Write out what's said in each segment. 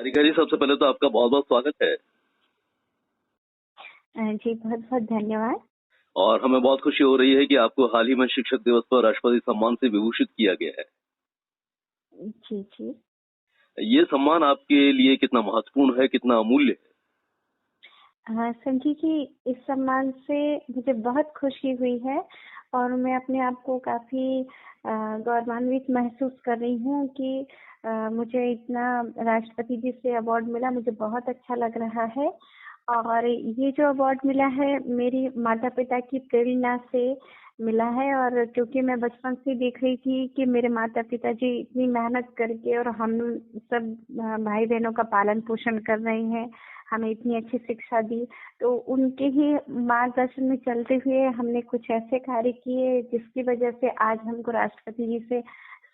सारिका जी, सबसे पहले तो आपका बहुत बहुत स्वागत है। जी, बहुत बहुत धन्यवाद। और हमें बहुत खुशी हो रही है कि आपको हाल ही में शिक्षक दिवस पर राष्ट्रपति सम्मान से विभूषित किया गया है। जी जी। ये सम्मान आपके लिए कितना महत्वपूर्ण है, कितना अमूल्य है? संजी जी, इस सम्मान से मुझे बहुत खुशी हुई है और मैं अपने आप को काफी गौरवान्वित महसूस कर रही हूँ कि मुझे इतना राष्ट्रपति जी से अवार्ड मिला। मुझे बहुत अच्छा लग रहा है और ये जो अवार्ड मिला है मेरी माता पिता की प्रेरणा से मिला है। और क्योंकि मैं बचपन से देख रही थी कि मेरे माता पिता जी इतनी मेहनत करके और हम सब भाई बहनों का पालन पोषण कर रहे हैं, हमें इतनी अच्छी शिक्षा दी, तो उनके ही मार्गदर्शन में चलते हुए हमने कुछ ऐसे कार्य किए जिसकी वजह से आज हमको राष्ट्रपति जी से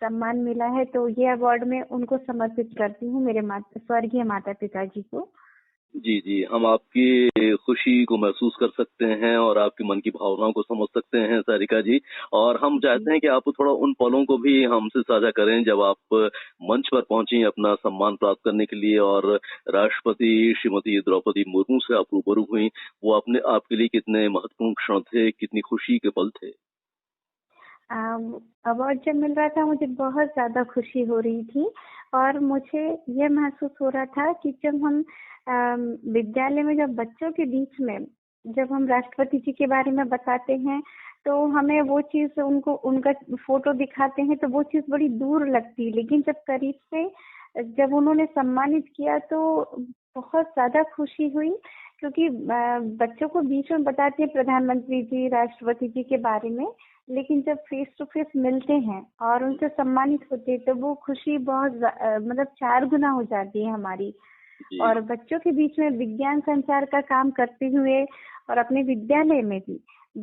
सम्मान मिला है। तो ये अवार्ड मैं उनको समर्पित करती हूँ, मेरे स्वर्गीय माता पिता जी को। जी जी, हम आपकी खुशी को महसूस कर सकते हैं और आपके मन की भावनाओं को समझ सकते हैं सारिका जी। और हम चाहते हैं कि आप थोड़ा उन पलों को भी हमसे साझा करें जब आप मंच पर पहुंची अपना सम्मान प्राप्त करने के लिए और राष्ट्रपति श्रीमती द्रौपदी मुर्मू से आप रूबरू हुई। वो अपने आपके लिए कितने महत्वपूर्ण क्षण थे, कितनी खुशी के पल थे? अवार्ड जब मिल रहा था मुझे बहुत ज्यादा खुशी हो रही थी और मुझे ये महसूस हो रहा था कि जब हम विद्यालय में जब बच्चों के बीच में जब हम राष्ट्रपति जी के बारे में बताते हैं तो हमें वो चीज उनको उनका फोटो दिखाते हैं तो वो चीज बड़ी दूर लगती है, लेकिन जब करीब से जब उन्होंने सम्मानित किया तो बहुत ज्यादा खुशी हुई। क्योंकि बच्चों को बीच में बताते हैं प्रधानमंत्री जी राष्ट्रपति जी के बारे में, लेकिन जब फेस टू फेस मिलते हैं और उनसे सम्मानित होते हैं तो वो खुशी बहुत मतलब 4 गुना हो जाती है हमारी। और बच्चों के बीच में विज्ञान संचार का काम करते हुए और अपने विद्यालय में भी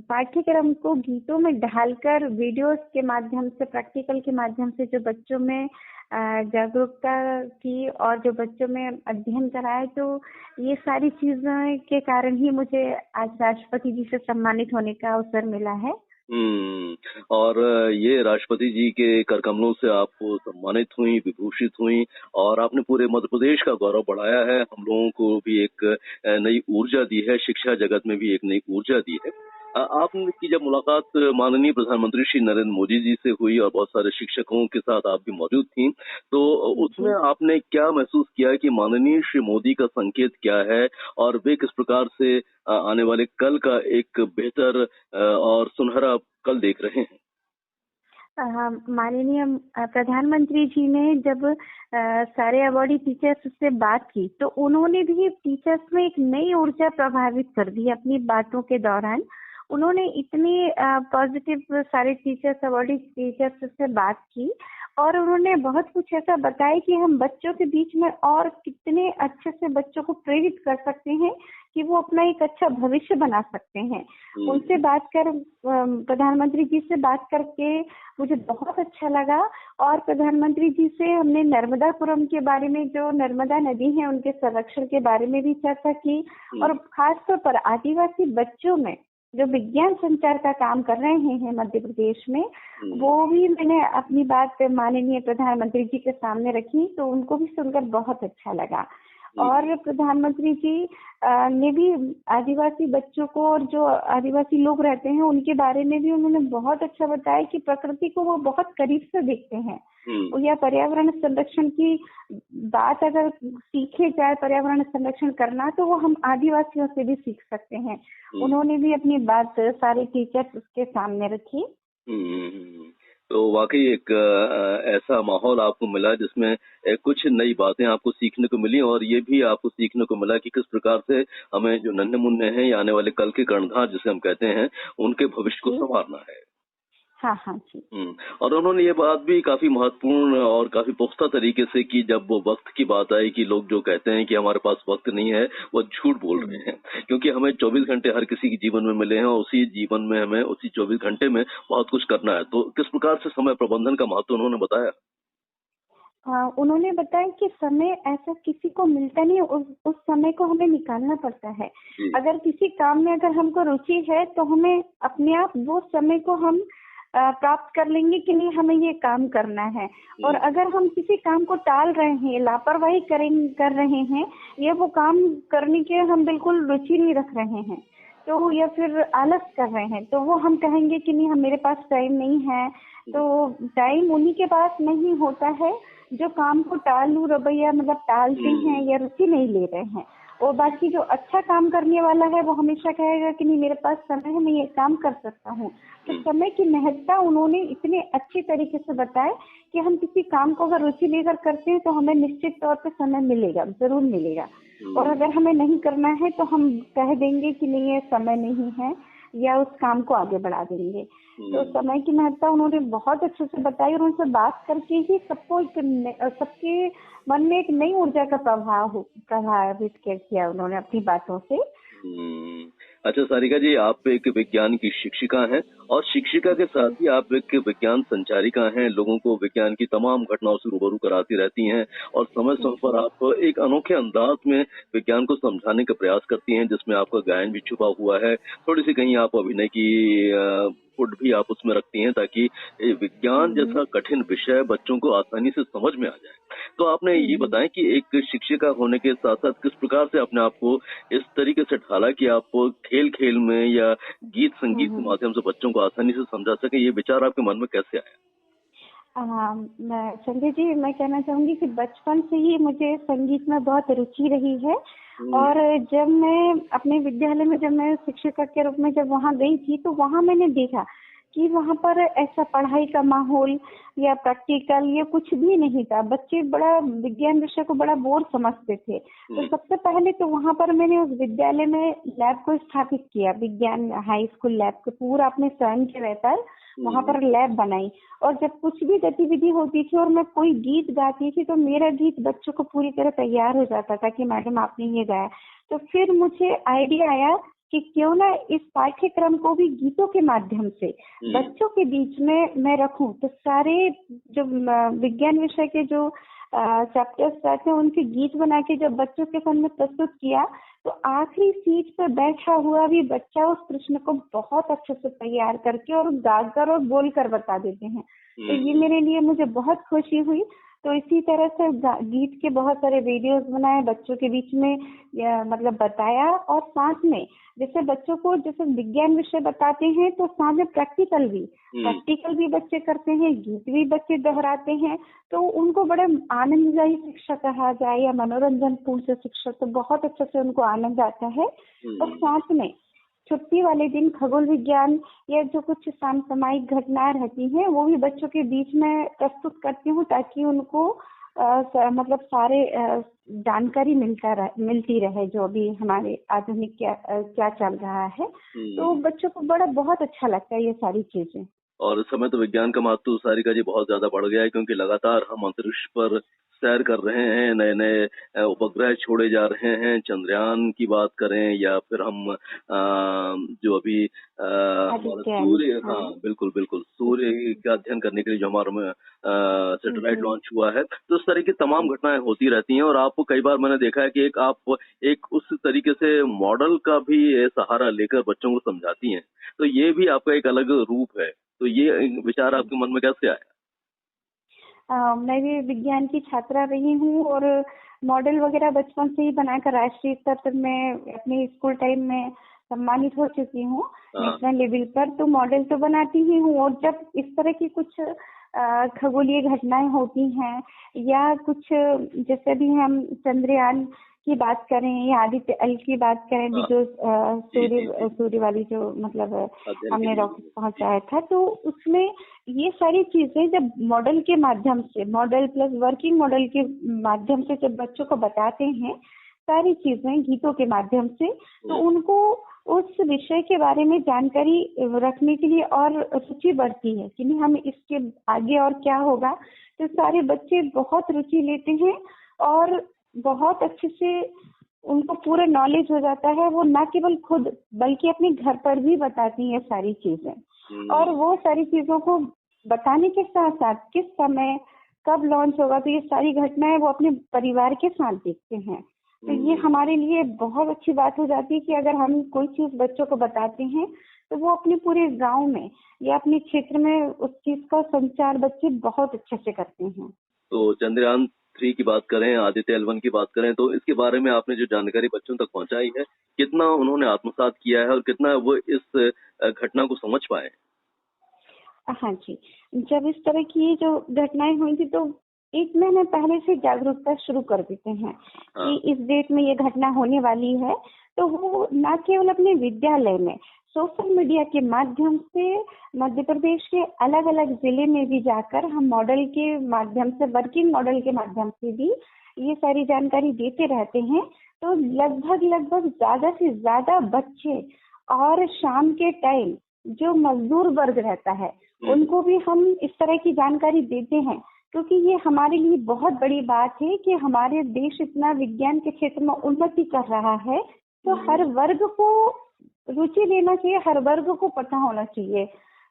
पाठ्यक्रम को गीतों में ढालकर वीडियोस के माध्यम से, प्रैक्टिकल के माध्यम से जो बच्चों में जागरूकता की और जो बच्चों में अध्ययन कराए, तो ये सारी चीजों के कारण ही मुझे आज राष्ट्रपति जी से सम्मानित होने का अवसर मिला है। और ये राष्ट्रपति जी के कर कमलों से आप सम्मानित हुई, विभूषित हुई और आपने पूरे मध्य प्रदेश का गौरव बढ़ाया है। हम लोगों को भी एक नई ऊर्जा दी है, शिक्षा जगत में भी एक नई ऊर्जा दी है। आपकी जब मुलाकात माननीय प्रधानमंत्री श्री नरेंद्र मोदी जी से हुई और बहुत सारे शिक्षकों के साथ आप भी मौजूद थी, तो उसमें आपने क्या महसूस किया कि माननीय श्री मोदी का संकेत क्या है और वे किस प्रकार से आने वाले कल का एक बेहतर और सुनहरा कल देख रहे हैं? माननीय प्रधानमंत्री जी ने जब सारे अवार्डी टीचर्स से बात की तो उन्होंने भी टीचर्स में एक नई ऊर्जा प्रभावित कर दी अपनी बातों के दौरान। उन्होंने इतनी पॉजिटिव सारे टीचर्स, अवार्डी टीचर्स से बात की और उन्होंने बहुत कुछ ऐसा बताया कि हम बच्चों के बीच में और कितने अच्छे से बच्चों को प्रेरित कर सकते हैं कि वो अपना एक अच्छा भविष्य बना सकते हैं। उनसे बात कर प्रधानमंत्री जी से बात करके मुझे बहुत अच्छा लगा। और प्रधानमंत्री जी से हमने नर्मदापुरम के बारे में, जो नर्मदा नदी है, उनके संरक्षण के बारे में भी चर्चा की और खासतौर पर आदिवासी बच्चों में जो विज्ञान संचार का काम कर रहे हैं मध्य प्रदेश में, वो भी मैंने अपनी बात माननीय प्रधानमंत्री जी के सामने रखी तो उनको भी सुनकर बहुत अच्छा लगा। और प्रधानमंत्री जी ने भी आदिवासी बच्चों को और जो आदिवासी लोग रहते हैं उनके बारे में भी उन्होंने बहुत अच्छा बताया कि प्रकृति को वो बहुत करीब से देखते हैं। या पर्यावरण संरक्षण की बात अगर सीखे जाए, पर्यावरण संरक्षण करना, तो वो हम आदिवासियों से भी सीख सकते हैं। उन्होंने भी अपनी बात सारे टीचर्स उसके सामने रखी। तो वाकई एक ऐसा माहौल आपको मिला जिसमें कुछ नई बातें आपको सीखने को मिली और ये भी आपको सीखने को मिला कि किस प्रकार से हमें जो नन्हे मुन्ने हैं या आने वाले कल के कर्णधार जिसे हम कहते हैं, उनके भविष्य को संवारना है। हाँ हाँ जी। और उन्होंने ये बात भी काफी महत्वपूर्ण और काफी पुख्ता तरीके से की जब वो वक्त की बात आई कि लोग जो कहते हैं कि हमारे पास वक्त नहीं है वो झूठ बोल रहे हैं, क्योंकि हमें 24 घंटे हर किसी के जीवन में मिले हैं और उसी जीवन में हमें उसी 24 घंटे में बहुत कुछ करना है। तो किस प्रकार से समय प्रबंधन का महत्व उन्होंने बताया? उन्होंने बताया कि समय ऐसा किसी को मिलता नहीं, उस समय को हमें निकालना पड़ता है। अगर किसी काम में अगर हमको रुचि है तो हमें अपने आप वो समय को हम प्राप्त कर लेंगे कि नहीं हमें ये काम करना है। और अगर हम किसी काम को टाल रहे हैं, लापरवाही कर रहे हैं, या वो काम करने के हम बिल्कुल रुचि नहीं रख रहे हैं, तो या फिर आलस कर रहे हैं, तो वो हम कहेंगे कि नहीं मेरे पास टाइम नहीं है। तो टाइम उन्हीं के पास नहीं होता है जो काम को टालू रवैया मतलब टालते हैं या रुचि नहीं ले रहे हैं। और बाकी जो अच्छा काम करने वाला है वो हमेशा कहेगा कि नहीं मेरे पास समय है, मैं ये काम कर सकता हूँ। तो समय की महत्ता उन्होंने इतने अच्छे तरीके से बताया कि हम किसी काम को अगर रुचि लेकर करते हैं तो हमें निश्चित तौर पे समय मिलेगा, जरूर मिलेगा। और अगर हमें नहीं करना है तो हम कह देंगे कि नहीं ये समय नहीं है, या उस काम को आगे बढ़ा देंगे। तो समय की महत्ता उन्होंने बहुत अच्छे से बताई, और उनसे बात करके ही सबके मन में एक नई ऊर्जा का प्रभावित किया उन्होंने अपनी बातों से। अच्छा सारिका जी, आप एक विज्ञान की शिक्षिका हैं और शिक्षिका के साथ ही आप एक विज्ञान संचारिका हैं। लोगों को विज्ञान की तमाम घटनाओं से रूबरू कराती रहती हैं और समय समय पर आप एक अनोखे अंदाज में विज्ञान को समझाने का प्रयास करती हैं, जिसमें आपका गायन भी छुपा हुआ है। थोड़ी सी कहीं आप अभिनय की फुट भी आप उसमें रखती हैं, ताकि विज्ञान जैसा कठिन विषय बच्चों को आसानी से समझ में आ जाए। तो आपने ये बताएं कि एक शिक्षिका होने के साथ साथ किस प्रकार से अपने आप को इस तरीके से ढाला कि आप खेल खेल में या गीत संगीत के माध्यम से बच्चों को आसानी से समझा सके। ये विचार आपके मन में कैसे आया? संजय जी, मैं कहना चाहूंगी कि बचपन से ही मुझे संगीत में बहुत रुचि रही है। और जब मैं अपने विद्यालय में, जब मैं शिक्षिका के रूप में जब वहाँ गई थी, तो वहाँ मैंने देखा कि वहाँ पर ऐसा पढ़ाई का माहौल या प्रैक्टिकल या कुछ भी नहीं था। बच्चे बड़ा विज्ञान विषय को बड़ा बोर समझते थे। तो सबसे पहले तो वहाँ पर मैंने उस विद्यालय में लैब को स्थापित किया, विज्ञान हाई स्कूल लैब को पूरा अपने स्वयं के रहकर वहाँ पर लैब बनाई। और जब कुछ भी गतिविधि होती थी और मैं कोई गीत गाती थी, तो मेरा गीत बच्चों को पूरी तरह तैयार हो जाता था कि मैडम आपने ये गाया। तो फिर मुझे आइडिया आया कि क्यों ना इस पाठ्यक्रम को भी गीतों के माध्यम से बच्चों के बीच में मैं रखूं। तो सारे जो विज्ञान विषय के जो चैप्टर्स रहते हैं उनके गीत बना के जब बच्चों के सामने प्रस्तुत किया, तो आखिरी सीट पर बैठा हुआ भी बच्चा उस प्रश्न को बहुत अच्छे से तैयार करके और गाकर और बोलकर बता देते हैं। तो ये मेरे लिए मुझे बहुत खुशी हुई। तो इसी तरह से गीत के बहुत सारे वीडियोस बनाए, बच्चों के बीच में मतलब बताया। और साथ में जैसे बच्चों को जैसे विज्ञान विषय बताते हैं, तो साथ में प्रैक्टिकल भी बच्चे करते हैं, गीत भी बच्चे दोहराते हैं। तो उनको बड़े आनंददायी शिक्षा कहा जाए या मनोरंजन पूर्ण शिक्षा, तो बहुत अच्छे से उनको आनंद आता है। और साथ में छुट्टी वाले दिन खगोल विज्ञान या जो कुछ समसामयिक घटनाएं रहती हैं वो भी बच्चों के बीच में प्रस्तुत करती हूँ, ताकि उनको मतलब सारे जानकारी मिलती रहे जो भी हमारे आधुनिक क्या चल रहा है। तो बच्चों को बहुत अच्छा लगता है ये सारी चीजें। और इस समय तो विज्ञान का महत्व सारिका जी बहुत ज्यादा बढ़ गया है, क्योंकि लगातार हम अंतरिक्ष पर सैर कर रहे हैं, नए नए उपग्रह छोड़े जा रहे हैं। चंद्रयान की बात करें या फिर हम जो अभी सूर्य, हाँ बिल्कुल बिल्कुल, सूर्य का अध्ययन करने के लिए जो हमारे में सैटेलाइट लॉन्च हुआ है। तो इस तरह की तमाम घटनाएं होती रहती हैं। और आपको कई बार मैंने देखा है कि आप उस तरीके से मॉडल का भी सहारा लेकर बच्चों को समझाती हैं। तो ये भी आपका एक अलग रूप है। तो ये विचार आपके मन में कैसे आया? मैं भी विज्ञान की छात्रा रही हूँ और मॉडल वगैरह बचपन से ही बनाकर राष्ट्रीय स्तर पर मैं अपने स्कूल टाइम में सम्मानित हो चुकी हूँ नेशनल लेवल पर। तो मॉडल तो बनाती ही हूँ। और जब इस तरह की कुछ खगोलीय घटनाएं होती हैं या कुछ जैसे भी हम चंद्रयान की बात करें या आदित्य एल की बात करें, भी जो सूर्य वाली जो मतलब हमने रॉकेट पहुंचाया था, तो उसमें ये सारी चीजें जब मॉडल के माध्यम से, मॉडल प्लस वर्किंग मॉडल के माध्यम से जब बच्चों को बताते हैं सारी चीजें गीतों के माध्यम से, तो उनको उस विषय के बारे में जानकारी रखने के लिए और रुचि बढ़ती है कि नहीं हमें इसके आगे और क्या होगा। तो सारे बच्चे बहुत रुचि लेते हैं और बहुत अच्छे से उनको पूरा नॉलेज हो जाता है। वो न केवल खुद बल्कि अपने घर पर भी बताती है सारी चीजें। और वो सारी चीजों को बताने के साथ साथ किस समय कब लॉन्च होगा, तो ये सारी घटनाएं वो अपने परिवार के साथ देखते हैं। तो ये हमारे लिए बहुत अच्छी बात हो जाती है कि अगर हम कोई चीज बच्चों को बताते हैं तो वो अपने पूरे गांव में या अपने क्षेत्र में उस चीज का संचार बच्चे बहुत अच्छे से करते हैं। तो चंद्रयान 3 की बात करें, आदित्य L1 की बात करें, तो इसके बारे में आपने जो जानकारी बच्चों तक पहुंचाई है, कितना उन्होंने आत्मसात किया है और कितना वो इस घटना को समझ पाए? हाँ जी, जब इस तरह की जो घटनाएं हुई थी तो 1 महीने पहले से जागरूकता शुरू कर देते हैं कि इस डेट में ये घटना होने वाली है। तो वो न केवल अपने विद्यालय में सोशल मीडिया के माध्यम से मध्य प्रदेश के अलग अलग जिले में भी जाकर हम मॉडल के माध्यम से, वर्किंग मॉडल के माध्यम से भी ये सारी जानकारी देते रहते हैं। तो लगभग ज्यादा से ज्यादा बच्चे और शाम के टाइम जो मजदूर वर्ग रहता है उनको भी हम इस तरह की जानकारी देते हैं, क्योंकि ये हमारे लिए बहुत बड़ी बात है कि हमारे देश इतना विज्ञान के क्षेत्र में उन्नति कर रहा है। तो हर वर्ग को रुचि लेना चाहिए, हर वर्ग को पता होना चाहिए।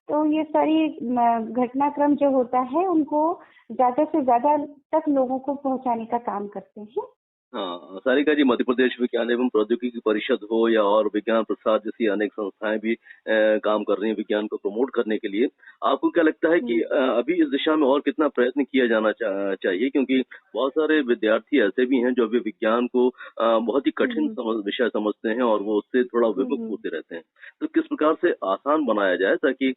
तो ये सारी घटनाक्रम जो होता है उनको ज्यादा से ज्यादा तक लोगों को पहुंचाने का काम करते हैं। हाँ, सारिका जी, मध्य प्रदेश विज्ञान एवं प्रौद्योगिकी परिषद हो या और विज्ञान प्रसार जैसी अनेक संस्थाएं भी काम कर रही हैं विज्ञान को प्रमोट करने के लिए। आपको क्या लगता है कि अभी इस दिशा में और कितना प्रयत्न किया जाना चाहिए? क्योंकि बहुत सारे विद्यार्थी ऐसे भी हैं जो अभी विज्ञान को बहुत ही कठिन विषय समझते हैं और वो उससे थोड़ा विमुख होते रहते हैं। तो किस प्रकार से आसान बनाया जाए ताकि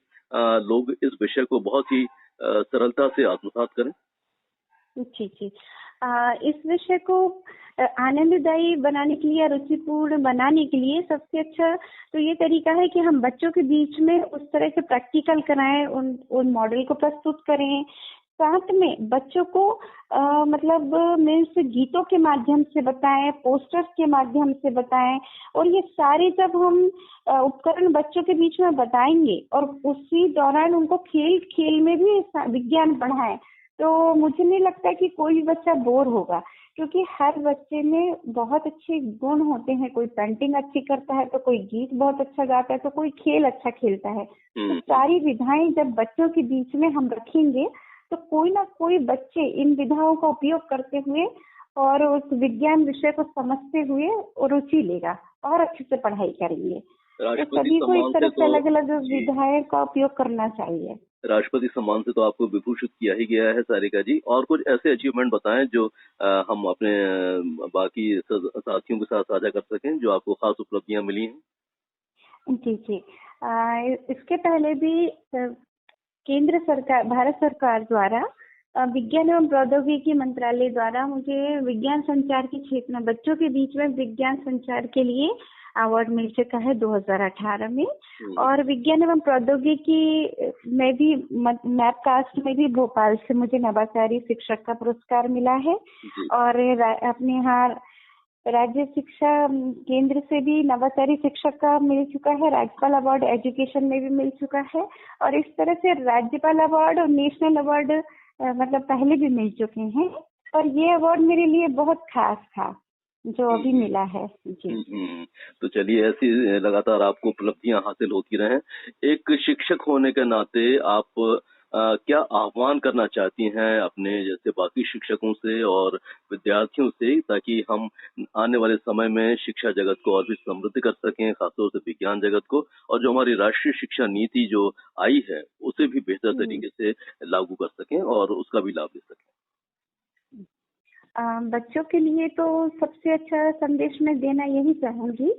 लोग इस विषय को बहुत ही सरलता से आत्मसात करें? जी जी, इस विषय को आनंददायी बनाने के लिए, रुचिपूर्ण बनाने के लिए सबसे अच्छा तो ये तरीका है कि हम बच्चों के बीच में उस तरह से प्रैक्टिकल कराएं, उन मॉडल को प्रस्तुत करें। साथ में बच्चों को मतलब मीन्स गीतों के माध्यम से बताएं, पोस्टर्स के माध्यम से बताएं। और ये सारे जब हम उपकरण बच्चों के बीच में बताएंगे और उसी दौरान उनको खेल खेल में भी विज्ञान पढ़ाएं, तो मुझे नहीं लगता कि कोई भी बच्चा बोर होगा, क्योंकि हर बच्चे में बहुत अच्छे गुण होते हैं। कोई पेंटिंग अच्छी करता है, तो कोई गीत बहुत अच्छा गाता है, तो कोई खेल अच्छा खेलता है। तो सारी विधाएं जब बच्चों के बीच में हम रखेंगे तो कोई ना कोई बच्चे इन विधाओं का उपयोग करते हुए और उस विज्ञान विषय को समझते हुए रुचि लेगा और अच्छे से पढ़ाई करेंगे। तो सभी को इस तरह से अलग अलग विधाएं का उपयोग करना चाहिए। राष्ट्रपति सम्मान से तो आपको विभूषित किया ही गया है सारिका जी, और कुछ ऐसे अचीवमेंट बताएं जो हम अपने बाकी साथियों के साथ साझा कर सकें, जो आपको खास उपलब्धियां मिली हैं। जी जी, इसके पहले भी केंद्र सरकार, भारत सरकार द्वारा विज्ञान एवं प्रौद्योगिकी मंत्रालय द्वारा मुझे विज्ञान संचार के क्षेत्र में बच्चों के बीच में विज्ञान संचार के लिए अवार्ड मिल चुका है 2018 में। और विज्ञान एवं प्रौद्योगिकी में भी मैपकास्ट में भी भोपाल से मुझे नवाचारी शिक्षक का पुरस्कार मिला है। और अपने यहाँ राज्य शिक्षा केंद्र से भी नवाचारी शिक्षक का मिल चुका है, राज्यपाल अवार्ड एजुकेशन में भी मिल चुका है। और इस तरह से राज्यपाल अवार्ड और नेशनल अवार्ड मतलब पहले भी मिल चुके हैं। और ये अवार्ड मेरे लिए बहुत खास था जो अभी मिला है। जी। तो चलिए, ऐसी लगातार आपको उपलब्धियां हासिल होती रहें। एक शिक्षक होने के नाते आप क्या आह्वान करना चाहती हैं अपने जैसे बाकी शिक्षकों से और विद्यार्थियों से, ताकि हम आने वाले समय में शिक्षा जगत को और भी समृद्ध कर सकें, खासतौर से विज्ञान जगत को, और जो हमारी राष्ट्रीय शिक्षा नीति जो आई है उसे भी बेहतर तरीके से लागू कर सकें और उसका भी लाभ ले सकें? बच्चों के लिए तो सबसे अच्छा संदेश मैं देना यही चाहूंगी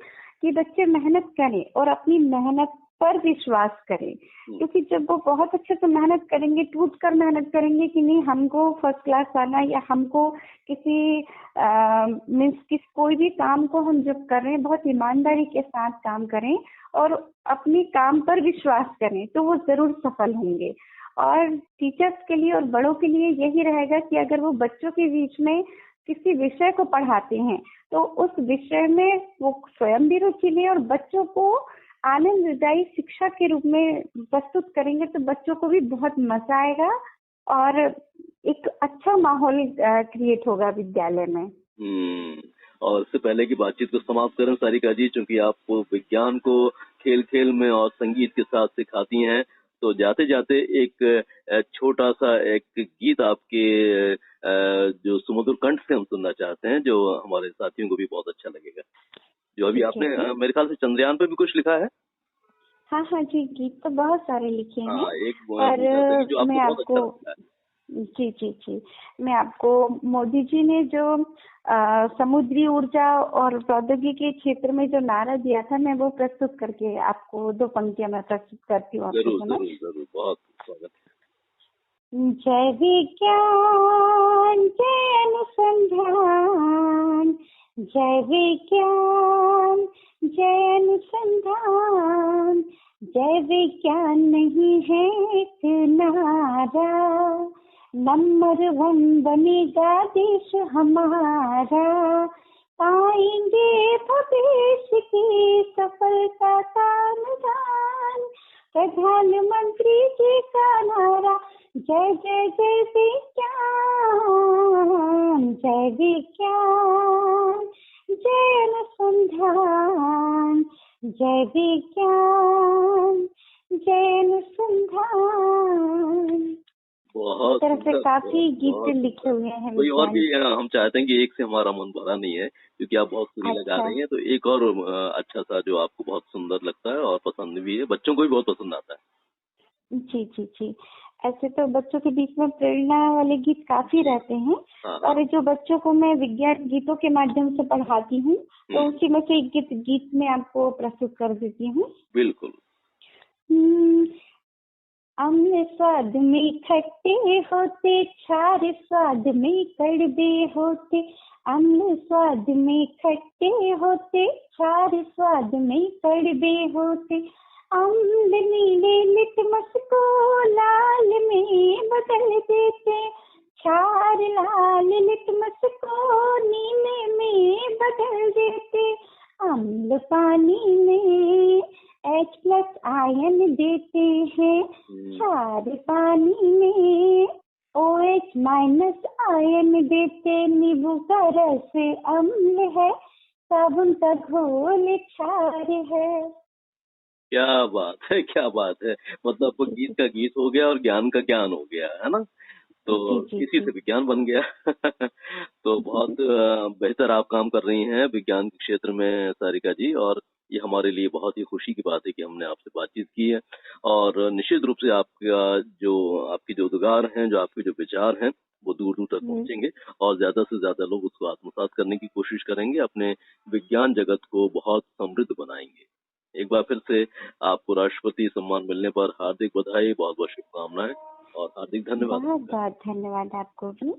कि बच्चे मेहनत करें और अपनी मेहनत पर विश्वास करें। क्योंकि जब वो बहुत अच्छे से मेहनत करेंगे, टूट कर मेहनत करेंगे कि नहीं हमको फर्स्ट क्लास आना, या हमको किसी मीन्स कोई भी काम को हम जब कर रहे हैं बहुत ईमानदारी के साथ काम करें और अपने काम पर विश्वास करें, तो वो जरूर सफल होंगे। और टीचर्स के लिए और बड़ों के लिए यही रहेगा कि अगर वो बच्चों के बीच में किसी विषय को पढ़ाते हैं तो उस विषय में वो स्वयं भी रुचि लें और बच्चों को आनंददायी शिक्षा के रूप में प्रस्तुत करेंगे, तो बच्चों को भी बहुत मजा आएगा और एक अच्छा माहौल क्रिएट होगा विद्यालय में। और इससे पहले की बातचीत को समाप्त करें सारिका जी, चूंकि आप विज्ञान को खेल खेल में और संगीत के साथ सिखाती हैं, तो जाते जाते एक छोटा सा एक गीत आपके जो सुमधुर कंठ से हम सुनना चाहते हैं, जो हमारे साथियों को भी बहुत अच्छा लगेगा, जो अभी आपने मेरे ख्याल से चंद्रयान पे भी कुछ लिखा है। हाँ हाँ जी, गीत तो बहुत सारे लिखे हैं। हाँ, एक वो पर पूछना था कि जो मैं आपको बहुत अच्छा आपको लगता है। जी जी जी, मैं आपको मोदी जी ने जो समुद्री ऊर्जा और प्रौद्योगिकी के क्षेत्र में जो नारा दिया था, मैं वो प्रस्तुत करके आपको 2 पंक्तियां मैं प्रस्तुत करती हूँ आपके जरूर समक्ष। जरूर जरूर, बहुत स्वागत जय विज्ञान जय अनुसंधान, जय विज्ञान जय अनुसंधान, जय विज्ञान नहीं है एक नारा, नंबर 1 बनेगा देश हमारा, पाएंगे भविष्य की सफलता का निदान, प्रधानमंत्री जी का नारा, जय जय जय विज्ञान, जय विज्ञान जय अनुसंधान, जय विज्ञान जय अनुसंधान। बहुत इस तरह से सुंदर, काफी गीत बहुत लिखे सुंदर। हुए हैं कोई और विज्ञान भी के। हम चाहते हैं कि एक से हमारा मन भरा नहीं है, क्योंकि आप बहुत सुरीला गा अच्छा, रही हैं, तो एक और अच्छा सा जो आपको बहुत सुंदर लगता है और पसंद भी है, बच्चों को भी बहुत पसंद आता है। जी जी जी, ऐसे तो बच्चों के बीच में प्रेरणा वाले गीत काफी रहते हैं, हाँ हाँ। और जो बच्चों को मैं विज्ञान गीतों के माध्यम से पढ़ाती हूँ, तो उसी में से एक गीत में आपको प्रस्तुत कर देती हूँ। बिल्कुल। अम्ल स्वाद में खट्टे होते, क्षार स्वाद में कड़वे होते, अम्ल स्वाद में खट्टे होते, क्षार स्वाद में कड़वे होते, अम्ल नीले लिटमस को लाल में बदल देते, क्षार लाल लिटमस को नीले में बदल देते, अम्ल पानी में H+ आयन देते हैं, क्षार पानी में OH- आयन देते, नींबू का रस अम्ल है, साबुन का घोल क्षार है। क्या बात है, क्या बात है। मतलब वो गीत का गीत हो गया और ज्ञान का ज्ञान हो गया, है ना। तो जी जी इसी जी। से विज्ञान बन गया। तो बहुत बेहतर आप काम कर रही हैं विज्ञान के क्षेत्र में सारिका जी, और ये हमारे लिए बहुत ही खुशी की बात है कि हमने आपसे बातचीत की है, और निश्चित रूप से आपकी जो उद्गार हैं, जो आपके जो विचार हैं, वो दूर दूर तक पहुंचेंगे, और ज्यादा से ज्यादा लोग उसको आत्मसात करने की कोशिश करेंगे, अपने विज्ञान जगत को बहुत समृद्ध बनाएंगे। एक बार फिर से आपको राष्ट्रपति सम्मान मिलने पर हार्दिक बधाई, बहुत बहुत शुभकामनाएं और हार्दिक धन्यवाद। बहुत बहुत धन्यवाद आपको भी।